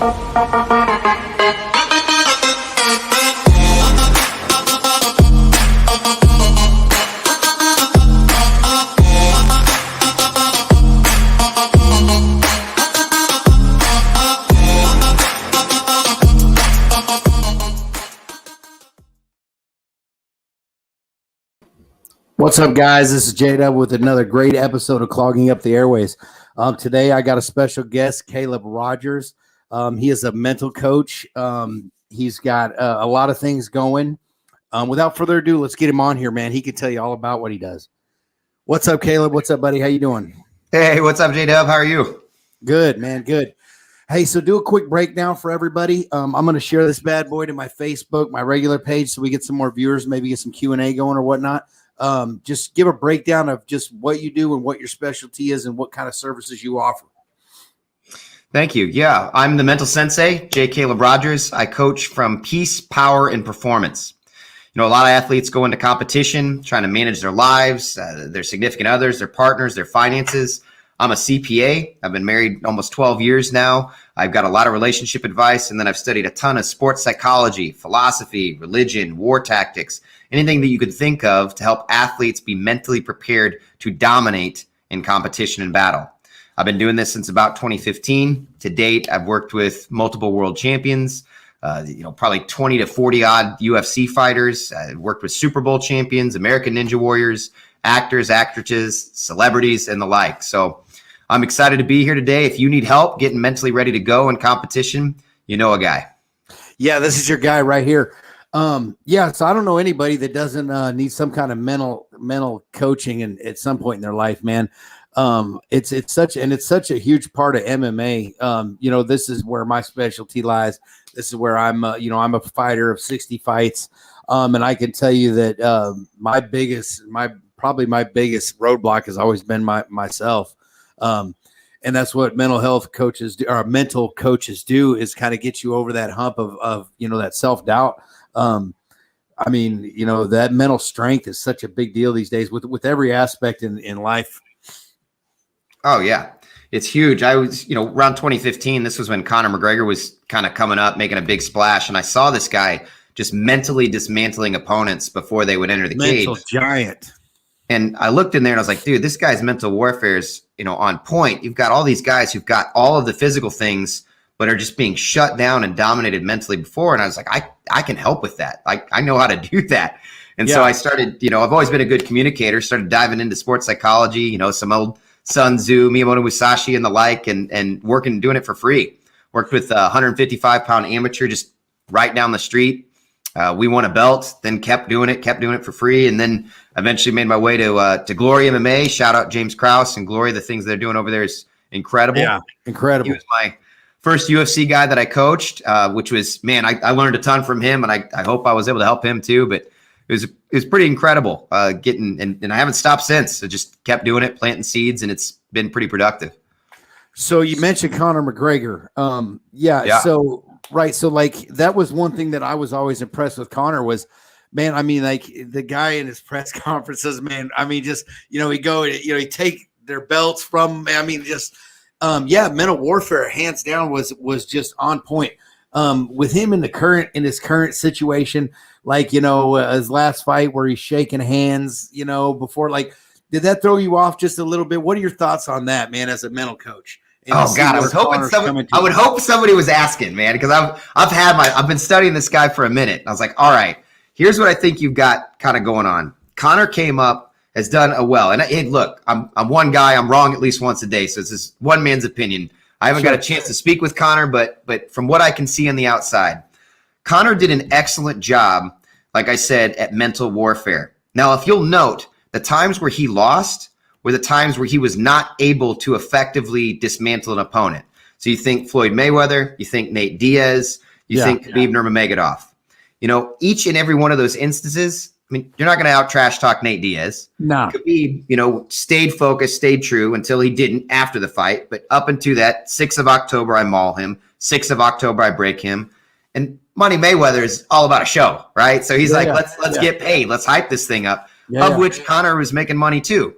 What's up, guys? This is J-Dub with another great episode of Clogging Up the Airways. Today, I got a special guest, Caleb Rogers. He is a mental coach. He's got a lot of things going. Without further ado, let's get him on here, man. He can tell you all about what he does. What's up, Caleb? What's up, buddy? How you doing? Hey, what's up, J-Dub? How are you? Good, man. Good. Hey, so do a quick breakdown for everybody. I'm going to share this bad boy to my Facebook, my regular page, so we get some more viewers, maybe get some Q&A going or whatnot. Just give a breakdown of just what you do and what your specialty is and what kind of services you offer. Thank you. Yeah, I'm the mental sensei, J. Caleb Rogers. I coach from peace, power, and performance. You know, a lot of athletes go into competition trying to manage their lives, their significant others, their partners, their finances. I'm a CPA. I've been married almost 12 years now. I've got a lot of relationship advice, and then I've studied a ton of sports psychology, philosophy, religion, war tactics, anything that you could think of to help athletes be mentally prepared to dominate in competition and battle. I've been doing this since about 2015. To date, I've worked with multiple world champions, probably 20 to 40 odd UFC fighters. I worked with Super Bowl champions, American Ninja Warriors, actors, actresses, celebrities, and the like. So I'm excited to be here today. If you need help getting mentally ready to go in competition, you know a guy. Yeah, this is your guy right here. So I don't know anybody that doesn't need some kind of mental coaching and at some point in their life, man. It's such a huge part of MMA. This is where my specialty lies. This is where I'm a fighter of 60 fights. And I can tell you that my biggest roadblock has always been myself. And that's what mental health coaches do, or mental coaches do, is kind of get you over that hump of that self-doubt. That mental strength is such a big deal these days with every aspect in life. Oh yeah, it's huge. I was, around 2015, this was when Conor McGregor was kind of coming up, making a big splash. And I saw this guy just mentally dismantling opponents before they would enter the cage. Mental giant. And I looked in there and I was like, dude, this guy's mental warfare is, on point. You've got all these guys who've got all of the physical things, but are just being shut down and dominated mentally before. And I was like, I can help with that. I know how to do that. And so I started, I've always been a good communicator, started diving into sports psychology, some old Sun Tzu, Miyamoto Musashi and the like, and doing it for free. Worked with a 155-pound amateur just right down the street. We won a belt, then kept doing it for free. And then eventually made my way to Glory MMA. Shout out James Krause and Glory. The things they're doing over there is incredible. Yeah, incredible. He was my first UFC guy that I coached, which was, man, I learned a ton from him, and I hope I was able to help him too. But it was pretty incredible and I haven't stopped since. I just kept doing it, planting seeds, and it's been pretty productive. So you mentioned Conor McGregor. So that was one thing that I was always impressed with Conor was, man, the guy in his press conferences, man, he take their belts from, mental warfare hands down was just on point. With him in his current situation, his last fight where he's shaking hands, before, did that throw you off just a little bit? What are your thoughts on that, man, as a mental coach? Oh God, I would hope somebody was asking, man, because I've been studying this guy for a minute. And I was like, all right, here's what I think you've got kind of going on. Conor came up, has done well. And hey, look, I'm one guy, I'm wrong at least once a day. So it's just one man's opinion. I haven't got a chance to speak with Conor, but from what I can see on the outside, Conor did an excellent job, like I said, at mental warfare. Now, if you'll note, the times where he lost were the times where he was not able to effectively dismantle an opponent. So you think Floyd Mayweather, you think Nate Diaz, you think Khabib Nurmagomedov. Each and every one of those instances, you're not going to out trash talk Nate Diaz. No. Khabib, stayed focused, stayed true until he didn't after the fight. But up until that, 6th of October, I maul him. 6th of October, I break him. And Money Mayweather is all about a show, right? So he's let's get paid. Let's hype this thing up, which Conor was making money too.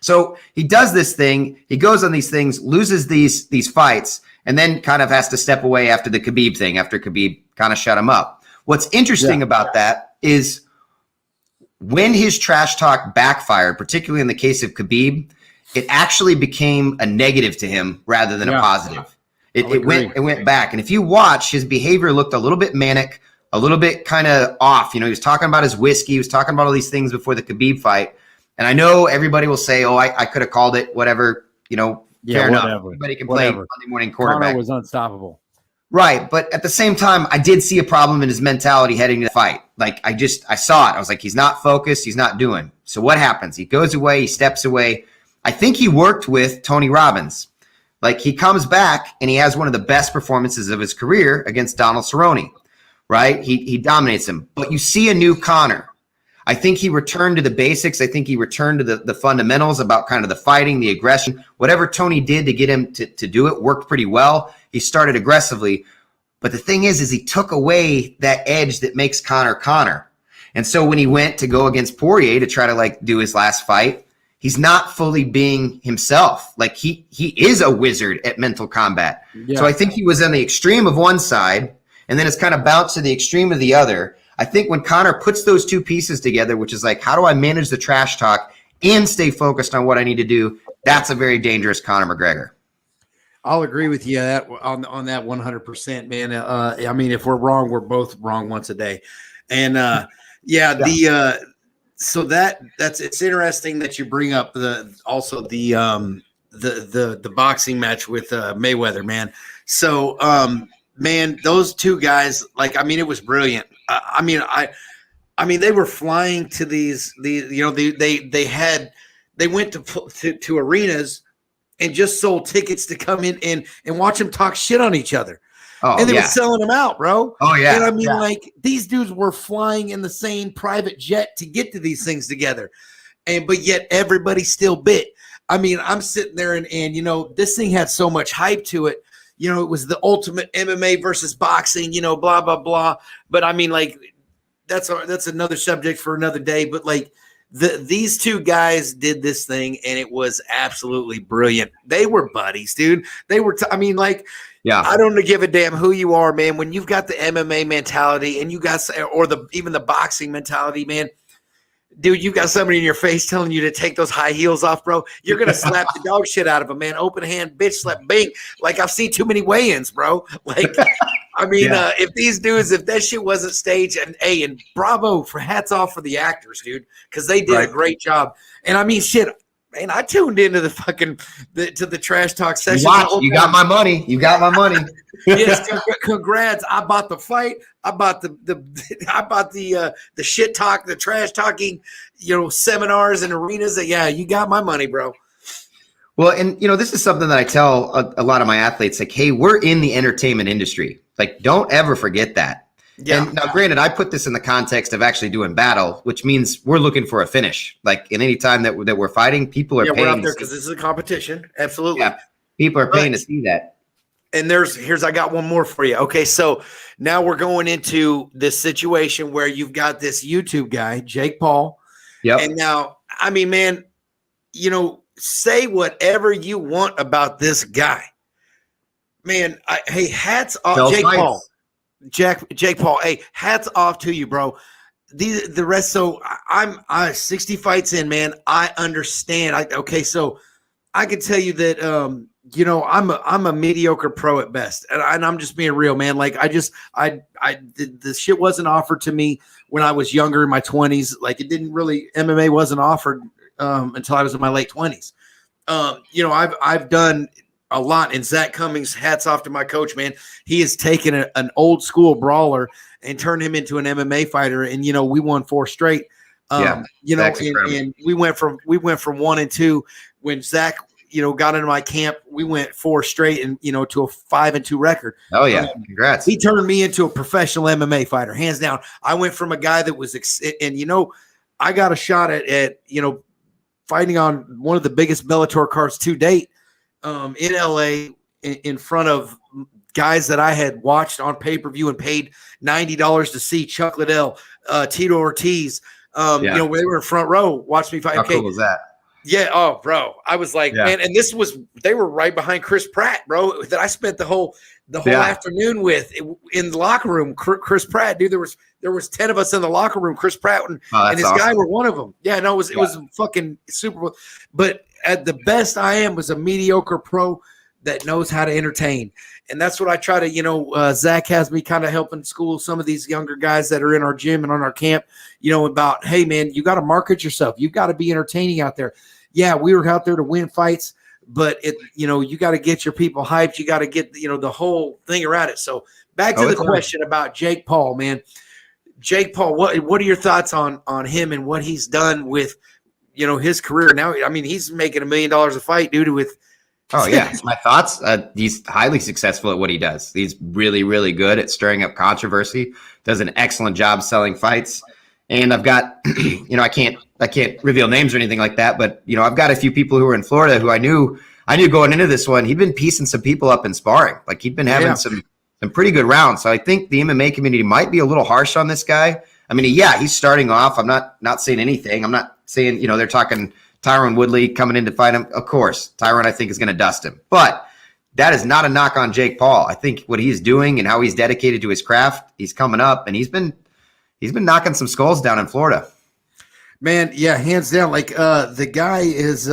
So he does this thing. He goes on these things, loses these fights, and then kind of has to step away after the Khabib thing, after Khabib kind of shut him up. What's interesting about that is when his trash talk backfired, particularly in the case of Khabib, it actually became a negative to him rather than a positive. It went back. And if you watch, his behavior looked a little bit manic, a little bit kind of off. You know, he was talking about his whiskey. He was talking about all these things before the Khabib fight. And I know everybody will say, oh, I could have called it, whatever, you know, fair enough. Everybody can play Monday morning quarterback. Conor was unstoppable. Right. But at the same time, I did see a problem in his mentality heading to the fight. Like, I saw it. I was like, he's not focused. He's not doing. So what happens? He goes away. He steps away. I think he worked with Tony Robbins. Like, he comes back and he has one of the best performances of his career against Donald Cerrone, right? He dominates him. But you see a new Conor. I think he returned to the basics. I think he returned to the fundamentals about kind of the fighting, the aggression. Whatever Tony did to get him to do it worked pretty well. He started aggressively. But the thing is he took away that edge that makes Conor Conor. And so when he went to go against Poirier to try to like do his last fight, he's not fully being himself. Like he is a wizard at mental combat. Yeah. So I think he was on the extreme of one side, and then it's kind of bounced to the extreme of the other. I think when Conor puts those two pieces together, which is like, how do I manage the trash talk and stay focused on what I need to do? That's a very dangerous Conor McGregor. I'll agree with you on that 100%, man. I mean, if we're wrong, we're both wrong once a day. And so that's it's interesting that you bring up the boxing match with Mayweather, man. So man, those two guys, like, I mean, it was brilliant. I mean, they were flying to these, you know, they went to arenas and just sold tickets to come in and watch them talk shit on each other. Oh, and they were selling them out, bro. Oh, yeah. And I mean, like, these dudes were flying in the same private jet to get to these things together. But yet everybody still bit. I mean, I'm sitting there and you know, this thing had so much hype to it. You know, it was the ultimate MMA versus boxing, you know, blah, blah, blah. But I mean, like, that's another subject for another day. But like, these two guys did this thing and it was absolutely brilliant. They were buddies, dude. They were, I mean, like, yeah, I don't give a damn who you are, man. When you've got the MMA mentality and you got, or even the boxing mentality, man, dude, you got somebody in your face telling you to take those high heels off, bro. You're going to slap the dog shit out of them, man. Open hand, bitch slap, bing. Like, I've seen too many weigh-ins, bro. Like, I mean, if these dudes, if that shit wasn't staged, and bravo for hats off for the actors, dude, because they did a great job. And I mean, shit, man, I tuned into the trash talk session. You got my money. You got my money. Yes, congrats. I bought the fight. I bought the shit talk, the trash talking, you know, seminars and arenas. Yeah, you got my money, bro. Well, and you know, this is something that I tell a lot of my athletes, like, hey, we're in the entertainment industry. Like, don't ever forget that. Yeah. And now, granted, I put this in the context of actually doing battle, which means we're looking for a finish. Like, in any time that we're fighting, people are paying. We're out there because this is a competition. Absolutely. Yeah, people are paying to see that. And I got one more for you. Okay, so now we're going into this situation where you've got this YouTube guy, Jake Paul. Yep. And now, I mean, man, you know, say whatever you want about this guy. Man, hey, hats off, Jake Paul. Jake Paul, hey, hats off to you, bro. The rest, so I'm 60 fights in, man. I understand. Okay, so I can tell you that you know, I'm a mediocre pro at best, and I'm just being real, man. Like, the shit wasn't offered to me when I was younger in my 20s. Like, it didn't really, MMA wasn't offered until I was in my late 20s. You know, I've done a lot, and Zach Cummings, hats off to my coach, man. He has taken an old school brawler and turned him into an MMA fighter, and you know, we won 4 straight. You know, and we went from 1 and 2 when Zach, you know, got into my camp. We went 4 straight, and you know, to a 5 and 2 record. Oh yeah, congrats! He turned me into a professional MMA fighter, hands down. I went from a guy that was, and you know, I got a shot at you know, fighting on one of the biggest Bellator cards to date in LA in front of guys that I had watched on pay-per-view and paid $90 to see. Chuck Liddell, Tito Ortiz. You know, they were in front row, watched me fight. How cool was that? Yeah. Oh, bro. I was like, Yeah. man, and they were right behind Chris Pratt, bro, that I spent the whole afternoon with in the locker room. Chris Pratt, dude, there was 10 of us in the locker room. Chris Pratt and this awesome. guy were one of them. Yeah, no, it was fucking super. But at the best I am was a mediocre pro that knows how to entertain. And that's what I try to, Zach has me kind of helping school some of these younger guys that are in our gym and on our camp, about, hey, man, you got to market yourself. You got to be entertaining out there. Yeah, we were out there to win fights, but you got to get your people hyped. You got to get, the whole thing around it. So back to the question about Jake Paul, man. Jake Paul, what are your thoughts on him and what he's done with, his career now? I mean, he's making $1 million a fight, dude, with. Oh, yeah. My thoughts. He's highly successful at what he does. He's really, really good at stirring up controversy, does an excellent job selling fights. And I've got, I can't reveal names or anything like that, but, I've got a few people who are in Florida who I knew going into this one, he'd been piecing some people up in sparring. Like he'd been having some pretty good rounds. So I think the MMA community might be a little harsh on this guy. I mean, he's starting off. I'm not saying anything. I'm not saying, they're talking Tyron Woodley coming in to fight him. Of course, Tyron, I think, is going to dust him. But that is not a knock on Jake Paul. I think what he's doing and how he's dedicated to his craft, he's coming up, and he's been knocking some skulls down in Florida. Man, yeah, hands down. Like the guy is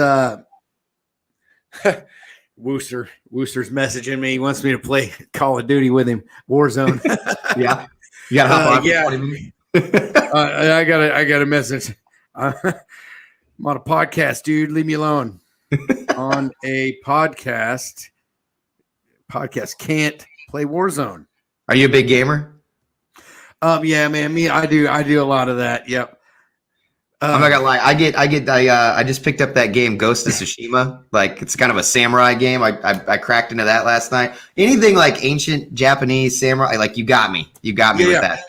Wooster's messaging me. He wants me to play Call of Duty with him, Warzone. Yeah, you got to hop on. Yeah, I got a message. I'm on a podcast, dude. Leave me alone. On a podcast can't play Warzone. Are you a big gamer? Yeah, man. I do a lot of that. Yep. I'm not gonna lie. I just picked up that game, Ghost of Tsushima. Like it's kind of a samurai game. I cracked into that last night. Anything like ancient Japanese samurai, like you got me. You got me with that.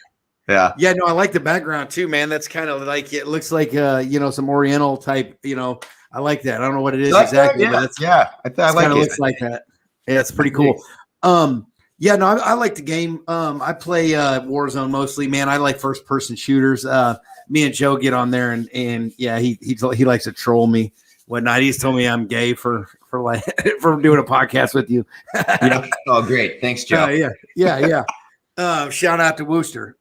Yeah. Yeah, no, I like the background too, man. That's kind of like it looks like some Oriental type, I like that. I don't know what it is exactly, but it's I like it. Looks like that. Yeah, it's pretty cool. Yeah, no, I like the game. I play Warzone mostly, man. I like first person shooters. Me and Joe get on there and yeah, he likes to troll me whatnot. He's told me I'm gay for doing a podcast with you. Yeah. Oh, great. Thanks, Joe. Yeah. Shout out to Wooster.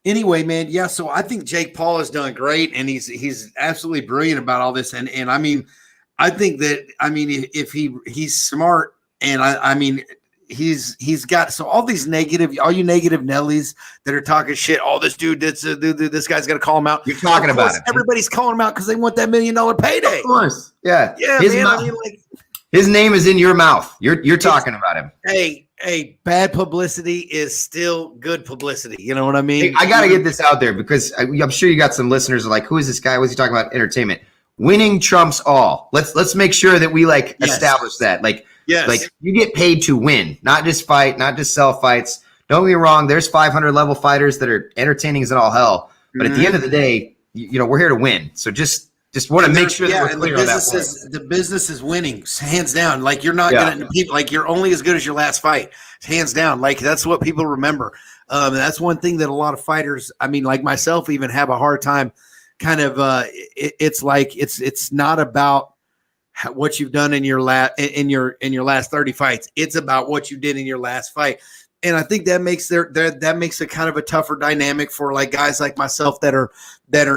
Anyway, man, yeah. So I think Jake Paul has done great, and he's absolutely brilliant about all this. And I mean, I think that if he's smart, and I mean he's got all you negative Nellies that are talking shit. Oh, this dude, this guy's gonna call him out. You're talking about it. Everybody's calling him out because they want that $1 million payday. Of course, yeah. Man. His name is in your mouth. You're talking about him. Hey, bad publicity is still good publicity. You know what I mean? Hey, I got to get this out there because I'm sure you got some listeners who are like, who is this guy? What's he talking about? Entertainment. Winning trumps all. Let's make sure that we establish that. Like you get paid to win, not just fight, not just sell fights. Don't get me wrong. There's 500 level fighters that are entertaining as all hell. But at the end of the day, we're here to win. So just want to make sure that we're clear on that point. The business is winning, hands down. Like you're not going to like you're only as good as your last fight, hands down. Like that's what people remember. That's one thing that a lot of fighters, I mean, like myself, even have a hard time. Kind of, it's not about what you've done in your last 30 fights. It's about what you did in your last fight. And I think that makes a kind of a tougher dynamic for like guys like myself that are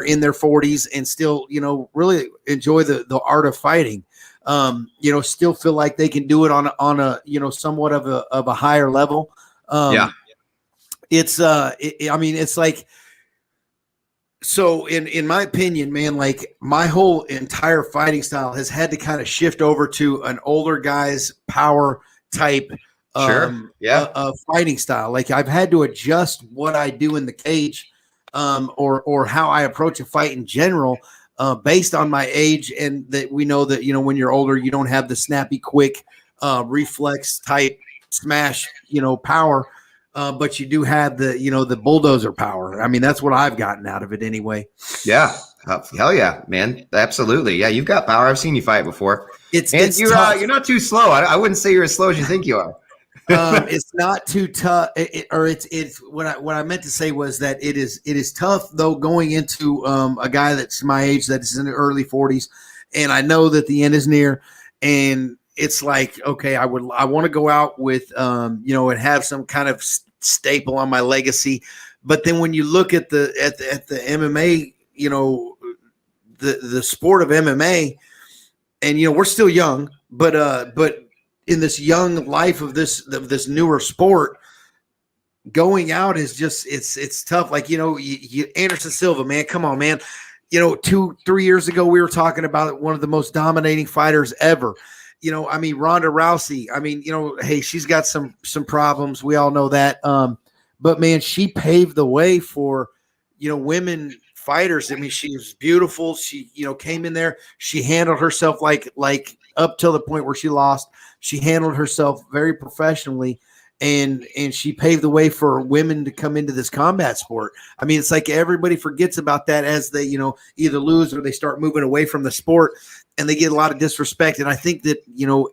in their 40s and still, really enjoy the art of fighting. Still feel like they can do it on a somewhat of a higher level. It's like, so in my opinion, man, like my whole entire fighting style has had to kind of shift over to an older guy's power type fighting style. Like I've had to adjust what I do in the cage, or how I approach a fight in general, based on my age, and that we know that when you're older, you don't have the snappy, quick, reflex type smash, power, but you do have the bulldozer power. I mean, that's what I've gotten out of it anyway. Yeah, hell yeah, man, absolutely. Yeah, you've got power. I've seen you fight before. You're not too slow. I wouldn't say you're as slow as you think you are. It's not too tough, it's what I meant to say was that it is tough though going into a guy that's my age that is in the early 40s and I know that the end is near, and it's like, okay, I want to go out with, and have some kind of staple on my legacy. But then when you look at the MMA, the sport of MMA, and we're still young, but in this young life of this newer sport, going out is just it's tough. Like Anderson Silva, man, come on, man. 2-3 years ago we were talking about one of the most dominating fighters ever. Ronda Rousey. Hey, she's got some problems. We all know that. But man, she paved the way for women fighters. She was beautiful. She came in there. She handled herself like up till the point where she lost. She handled herself very professionally. And she paved the way for women to come into this combat sport. It's like everybody forgets about that as they, either lose or they start moving away from the sport, and they get a lot of disrespect. And I think that,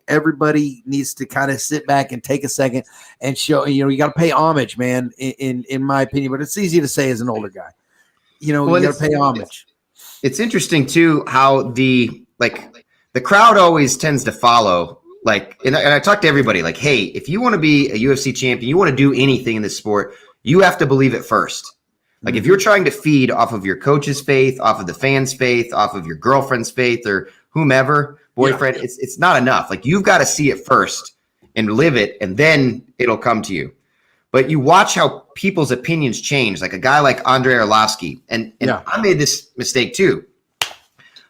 everybody needs to kind of sit back and take a second and show, you got to pay homage, man, in my opinion. But it's easy to say as an older guy, you got to pay homage. It's interesting too, how the crowd always tends to follow. And I talk to everybody like, hey, if you want to be a UFC champion, you want to do anything in this sport, you have to believe it first. Like if you're trying to feed off of your coach's faith, off of the fans' faith, off of your girlfriend's faith or whomever, boyfriend, it's not enough. Like you've got to see it first and live it, and then it'll come to you. But you watch how people's opinions change, like a guy like Andrei Arlovski. And I made this mistake too.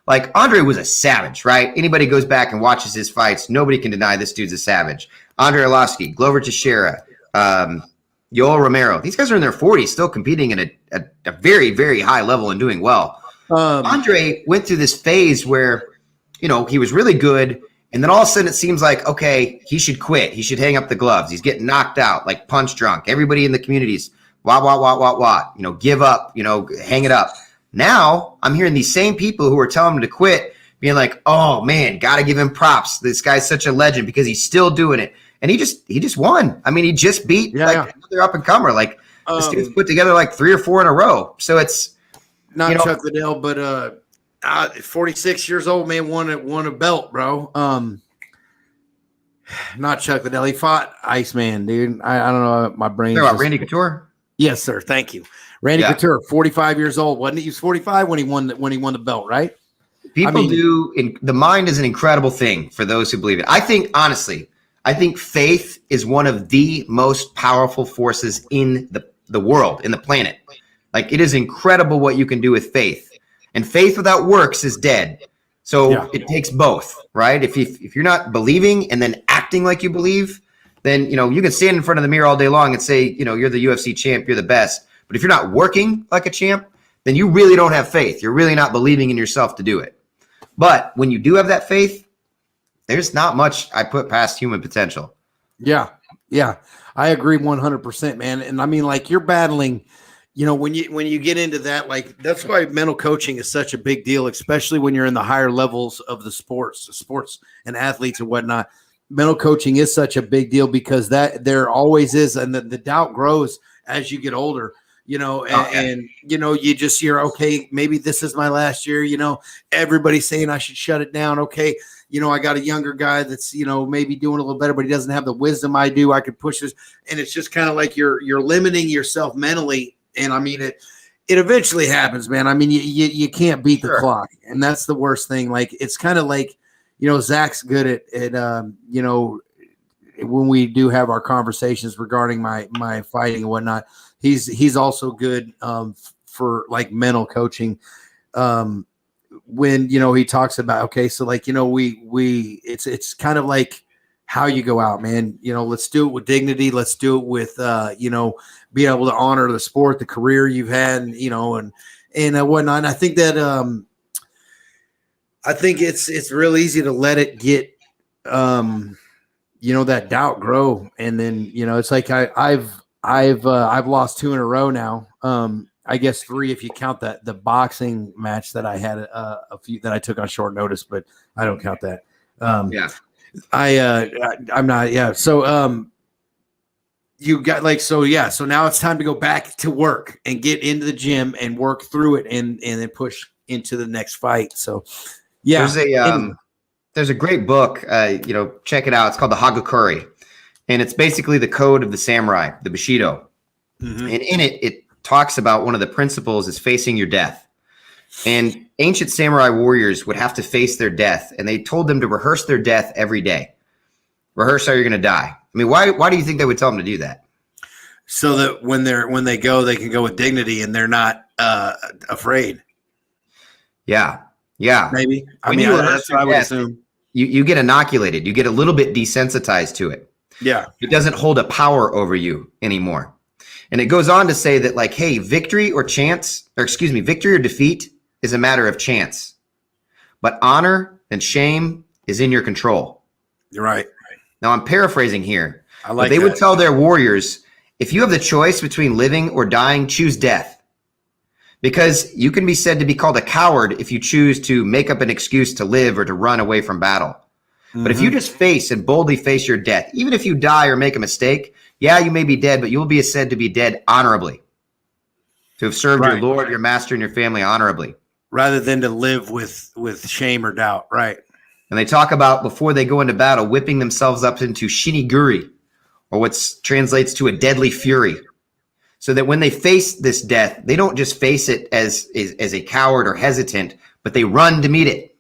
Like Andre was a savage, right? Anybody goes back and watches his fights, nobody can deny this dude's a savage. Andrei Arlovski, Glover Teixeira, Yoel Romero. These guys are in their 40s, still competing at a very, very high level and doing well. Andre went through this phase where, he was really good, and then all of a sudden it seems like, okay, he should quit. He should hang up the gloves. He's getting knocked out, like punch drunk. Everybody in the community's wah, give up, hang it up. Now I'm hearing these same people who are telling him to quit being like, oh man, got to give him props. This guy's such a legend because he's still doing it. And he just won. He just beat another up and comer. Like this dude's put together like 3 or 4 in a row. So it's not Chuck Liddell, but 46 years old, man, won a belt, bro. Not Chuck Liddell. He fought Iceman, dude. I don't know. My brain. About Randy Couture? Yes, sir. Thank you. Randy Couture, 45 years old, wasn't he? He was 45 when he won the belt, right? People the mind is an incredible thing for those who believe it. I think, honestly, faith is one of the most powerful forces in the world, in the planet. Like it is incredible what you can do with faith. And faith without works is dead. So it takes both, right? If you're not believing and then acting like you believe, then you can stand in front of the mirror all day long and say, you're the UFC champ, you're the best. But if you're not working like a champ, then you really don't have faith. You're really not believing in yourself to do it. But when you do have that faith, there's not much I put past human potential. Yeah. I agree 100%, man. And like you're battling, when you get into that, like that's why mental coaching is such a big deal, especially when you're in the higher levels of the sports and athletes and whatnot. Mental coaching is such a big deal because that there always is, and the doubt grows as you get older. And you're okay, maybe this is my last year, everybody's saying I should shut it down. Okay. I got a younger guy that's, maybe doing a little better, but he doesn't have the wisdom I do. I could push this. And it's just kind of like you're limiting yourself mentally. And it eventually happens, man. You can't beat the clock, and that's the worst thing. Like, it's kind of like, Zach's good at when we do have our conversations regarding my fighting and whatnot, he's also good for like mental coaching. When he talks about, okay, so like we it's kind of like how you go out, man. Let's do it with dignity. Let's do it with being able to honor the sport, the career you've had, and whatnot. And I think that I think it's real easy to let it get that doubt grow, and then it's like I've lost 2 in a row now. I guess 3 if you count the boxing match that I had a few that I took on short notice, but I don't count that. I'm not. Yeah. So you got like so now it's time to go back to work and get into the gym and work through it and then push into the next fight. So Yeah. There's a great book, check it out. It's called the Hagakure, and it's basically the code of the samurai, the Bushido. Mm-hmm. And in it talks about one of the principles is facing your death. And ancient samurai warriors would have to face their death, and they told them to rehearse their death every day. Rehearse how you're going to die. I mean, why do you think they would tell them to do that? So that when they go, they can go with dignity and they're not afraid. Yeah. Maybe. That's what I would assume. You get inoculated. You get a little bit desensitized to it. Yeah. It doesn't hold a power over you anymore. And it goes on to say that, like, hey, victory or defeat is a matter of chance. But honor and shame is in your control. You're right. Now, I'm paraphrasing here. They would tell their warriors, if you have the choice between living or dying, choose death. Because you can be said to be called a coward if you choose to make up an excuse to live or to run away from battle. Mm-hmm. But if you just boldly face your death, even if you die or make a mistake, yeah, you may be dead, but you will be said to be dead honorably, to have served your Lord, your master, and your family honorably. Rather than to live with shame or doubt, right? And they talk about, before they go into battle, whipping themselves up into shiniguri, or what translates to a deadly fury, so that when they face this death, they don't just face it as a coward or hesitant, but they run to meet it.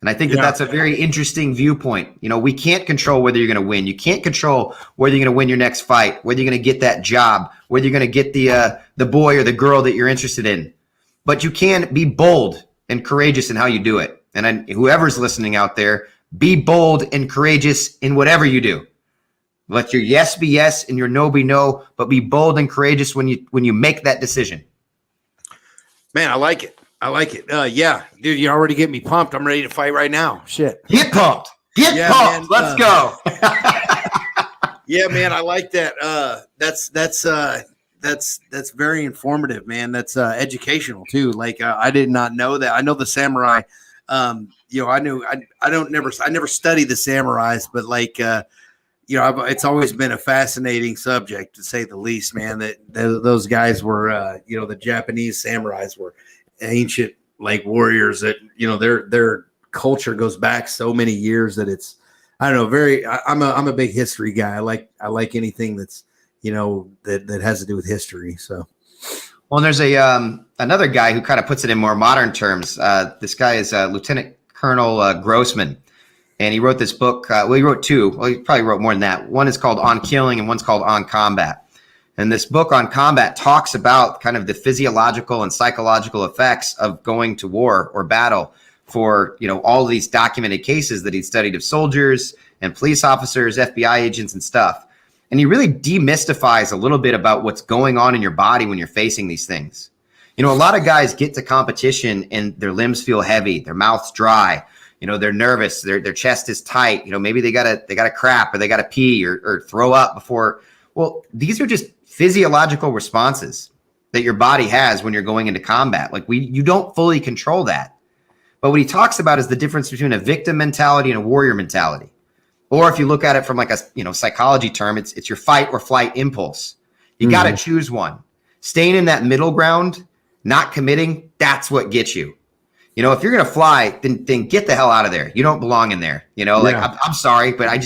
And I think that's a very interesting viewpoint. You know, we can't control whether you're going to win. You can't control whether you're going to win your next fight, whether you're going to get that job, whether you're going to get the boy or the girl that you're interested in. But you can be bold and courageous in how you do it. And whoever's listening out there, be bold and courageous in whatever you do. Let your yes be yes and your no be no, but be bold and courageous when you make that decision. Man, I like it. Yeah, dude, you already get me pumped. I'm ready to fight right now. Shit. Get pumped. Get pumped. Man, let's go. Yeah, man, I like that. That's very informative, man. That's educational too. Like I did not know that. I know the samurai. I never studied the samurais, but like it's always been a fascinating subject, to say the least, man. That those guys were, the Japanese samurais were ancient, like, warriors that, their culture goes back so many years that it's, I don't know, I'm a big history guy. I like anything that's, that has to do with history. So, well, there's another guy who kind of puts it in more modern terms. This guy is Lieutenant Colonel Grossman. And he wrote this book. He wrote two. Well, he probably wrote more than that. One is called On Killing and one's called On Combat. And this book on combat talks about kind of the physiological and psychological effects of going to war or battle for, all of these documented cases that he studied of soldiers and police officers, FBI agents and stuff. And he really demystifies a little bit about what's going on in your body when you're facing these things. A lot of guys get to competition and their limbs feel heavy, their mouth's dry. They're nervous. Their chest is tight. Maybe they gotta crap or they gotta pee or throw up before. Well, these are just physiological responses that your body has when you're going into combat. Like you don't fully control that. But what he talks about is the difference between a victim mentality and a warrior mentality. Or if you look at it from like a psychology term, it's your fight or flight impulse. You got to choose one. Staying in that middle ground, not committing, that's what gets you. If you're going to fly, then get the hell out of there. You don't belong in there. I'm sorry, but I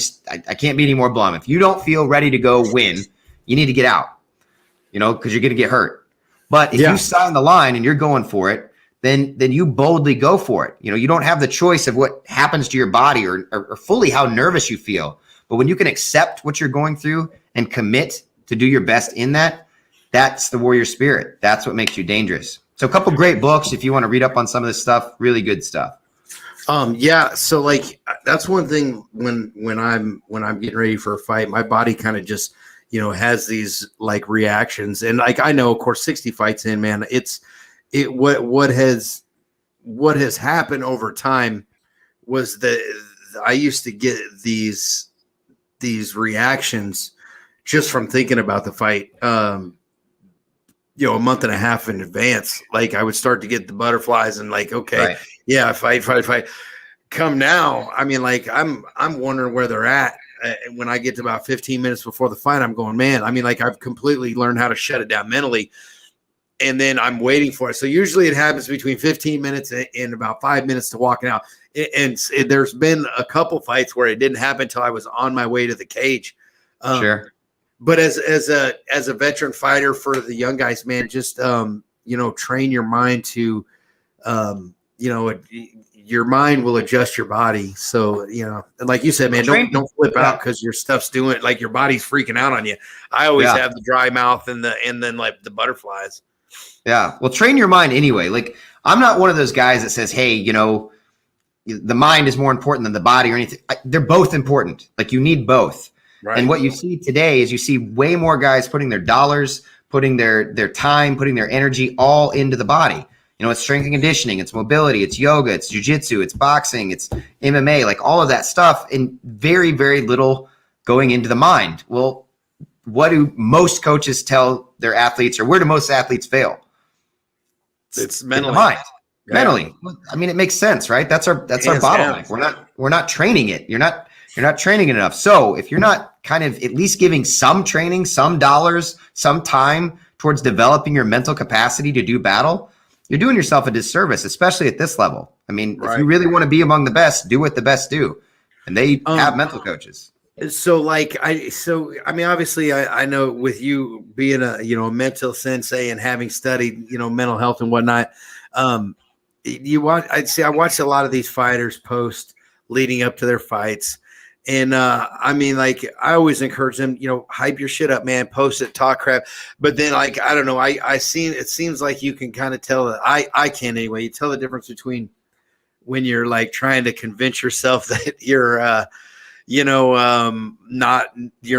can't be any more blunt. If you don't feel ready to go win, you need to get out, because you're going to get hurt. But if you sign the line and you're going for it, then you boldly go for it. You don't have the choice of what happens to your body or fully how nervous you feel. But when you can accept what you're going through and commit to do your best in that, that's the warrior spirit. That's what makes you dangerous. So a couple great books if you want to read up on some of this stuff. Really good stuff. So like that's one thing when I'm getting ready for a fight, my body kind of just has these like reactions, and like I know, of course, 60 fights in, man, what has happened over time was that I used to get these reactions just from thinking about the fight. A month and a half in advance, like I would start to get the butterflies and like, okay, right. Fight. Come now. I mean, like I'm wondering where they're at. When I get to about 15 minutes before the fight, I'm going, man, I mean, like I've completely learned how to shut it down mentally. and then I'm waiting for it. So usually it happens between 15 minutes and about 5 minutes to walking out. And there's been a couple fights where it didn't happen until I was on my way to the cage. Sure. But as a veteran fighter for the young guys, man, just train your mind to, your mind will adjust your body. So and like you said, man, don't flip out because your stuff's doing like your body's freaking out on you. I always have the dry mouth and then like the butterflies. Yeah. Well, train your mind anyway. Like I'm not one of those guys that says, hey, the mind is more important than the body or anything. They're both important. Like you need both. Right. And what you see today is you see way more guys putting their dollars, putting their time, putting their energy all into the body. It's strength and conditioning, it's mobility, it's yoga, it's jiu-jitsu, it's boxing, it's MMA, like all of that stuff, and very, very little going into the mind. Well, what do most coaches tell their athletes, or where do most athletes fail? It's mentally. Mind. Yeah. Mentally. I mean, it makes sense, right? That's our bottleneck. We're not training it. You're not training it enough. So if you're not kind of at least giving some training, some dollars, some time towards developing your mental capacity to do battle, you're doing yourself a disservice, especially at this level. I mean, if you really want to be among the best, do what the best do. And they have mental coaches. So obviously I know with you being a mental sensei and having studied, mental health and whatnot, I watched a lot of these fighters post leading up to their fights. And I always encourage them, hype your shit up, man, post it, talk crap. But then I don't know, it seems like you can kind of tell that I can anyway. You tell the difference between when you're like trying to convince yourself that you're, you're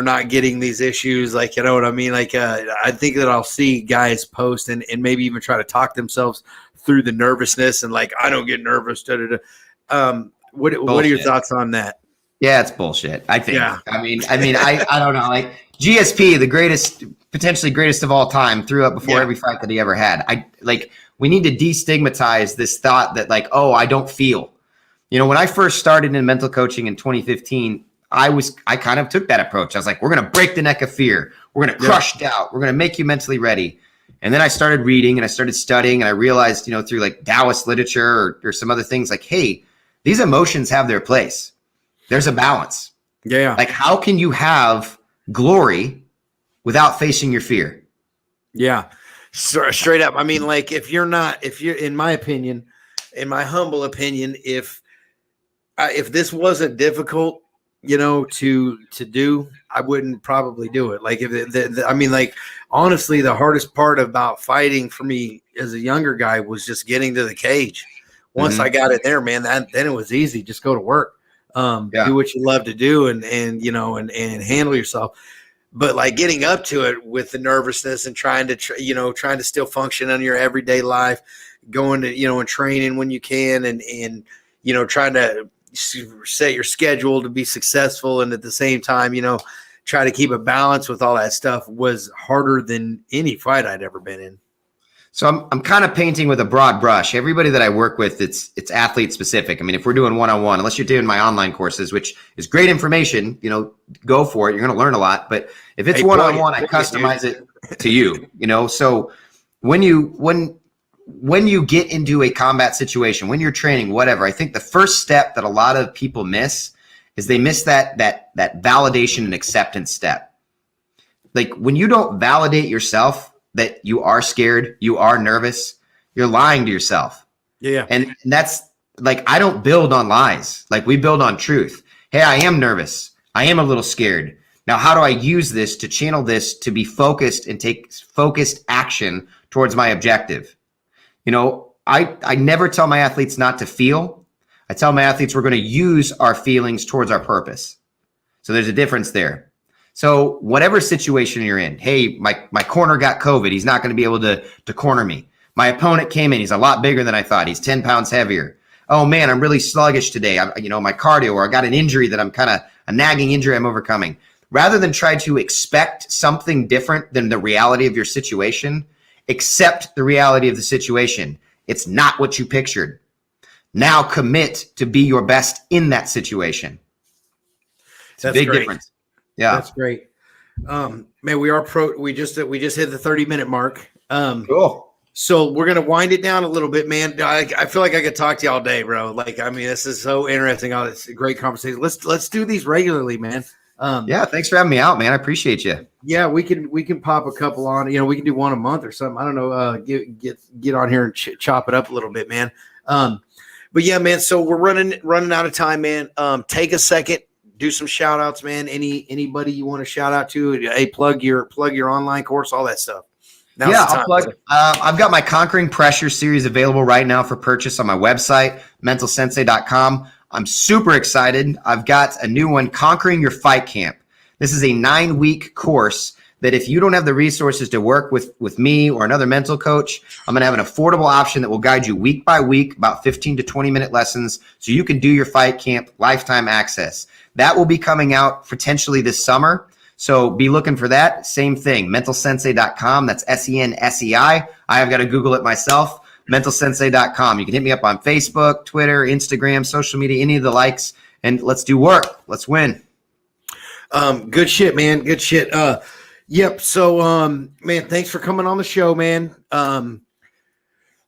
not getting these issues. Like, you know what I mean? Like, I think that I'll see guys post and maybe even try to talk themselves through the nervousness and like, I don't get nervous. What are your thoughts on that? Yeah, it's bullshit, I think. Yeah. I mean, I don't know. Like GSP, the potentially greatest of all time, threw up before every fight that he ever had. We need to destigmatize this thought that like, oh, I don't feel. When I first started in mental coaching in 2015, I kind of took that approach. I was like, we're going to break the neck of fear. We're going to crush doubt. We're going to make you mentally ready. And then I started reading and I started studying and I realized, through like Taoist literature or some other things like, hey, these emotions have their place. There's a balance. Yeah. Like how can you have glory without facing your fear? Yeah. Straight up. I mean, like if you're in my opinion, in my humble opinion, if this wasn't difficult, to do, I wouldn't probably do it. Like honestly, the hardest part about fighting for me as a younger guy was just getting to the cage. Once I got it there, man, then it was easy. Just go to work. Do what you love to do and handle yourself. But like getting up to it with the nervousness and trying to still function in your everyday life, going to, and training when you can and trying to set your schedule to be successful. And at the same time, try to keep a balance with all that stuff was harder than any fight I'd ever been in. So I'm kind of painting with a broad brush. Everybody that I work with, it's athlete specific. I mean, if we're doing one-on-one, unless you're doing my online courses, which is great information, go for it. You're going to learn a lot. But if it's one-on-one, I customize it to you, So when you get into a combat situation, when you're training, whatever, I think the first step that a lot of people miss is they miss that validation and acceptance step. Like when you don't validate yourself that you are scared, you are nervous, you're lying to yourself. Yeah. And that's like, I don't build on lies. Like we build on truth. Hey, I am nervous. I am a little scared. Now, how do I use this to channel this to be focused and take focused action towards my objective? I never tell my athletes not to feel. I tell my athletes we're going to use our feelings towards our purpose. So there's a difference there. So whatever situation you're in, hey, my corner got COVID. He's not going to be able to corner me. My opponent came in. He's a lot bigger than I thought. He's 10 pounds heavier. Oh, man, I'm really sluggish today. My cardio, or I got an injury that I'm kind of a nagging injury I'm overcoming. Rather than try to expect something different than the reality of your situation, accept the reality of the situation. It's not what you pictured. Now commit to be your best in that situation. It's a big difference. Yeah, that's great. Man, we just hit the 30-minute mark. Cool. So we're gonna wind it down a little bit, man. I feel like I could talk to you all day, bro. Like, I mean, this is so interesting. It's a great conversation. Let's do these regularly, man. Yeah, thanks for having me out, man. I appreciate you. Yeah, we can pop a couple on. You know, we can do one a month or something. I don't know. Get on here and chop it up a little bit, man. But yeah, man. So we're running out of time, man. Take a second, do some shout outs, man. Anybody you want to shout out to? Hey, plug your online course, all that stuff. Now's the time. I'll plug. I've got my Conquering Pressure series available right now for purchase on my website, mentalsensei.com. I'm super excited. I've got a new one, Conquering Your Fight Camp. This is a 9-week course that if you don't have the resources to work with me or another mental coach, I'm going to have an affordable option that will guide you week by week, about 15 to 20-minute lessons, so you can do your fight camp lifetime access. That will be coming out potentially this summer. So be looking for that. Same thing, mentalsensei.com. That's SENSEI. I have got to Google it myself, mentalsensei.com. You can hit me up on Facebook, Twitter, Instagram, social media, any of the likes, and let's do work. Let's win. Good shit, man. Good shit. Yep. So, man, thanks for coming on the show, man.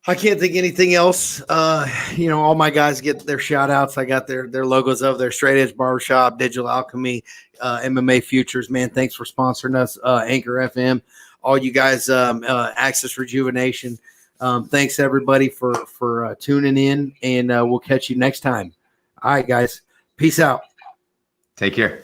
I can't think anything else. All my guys get their shout outs. I got their logos of their Straight Edge Barbershop, Digital Alchemy, MMA Futures, man. Thanks for sponsoring us. Anchor FM, all you guys, Access Rejuvenation. Thanks everybody for tuning in, and we'll catch you next time. All right, guys. Peace out. Take care.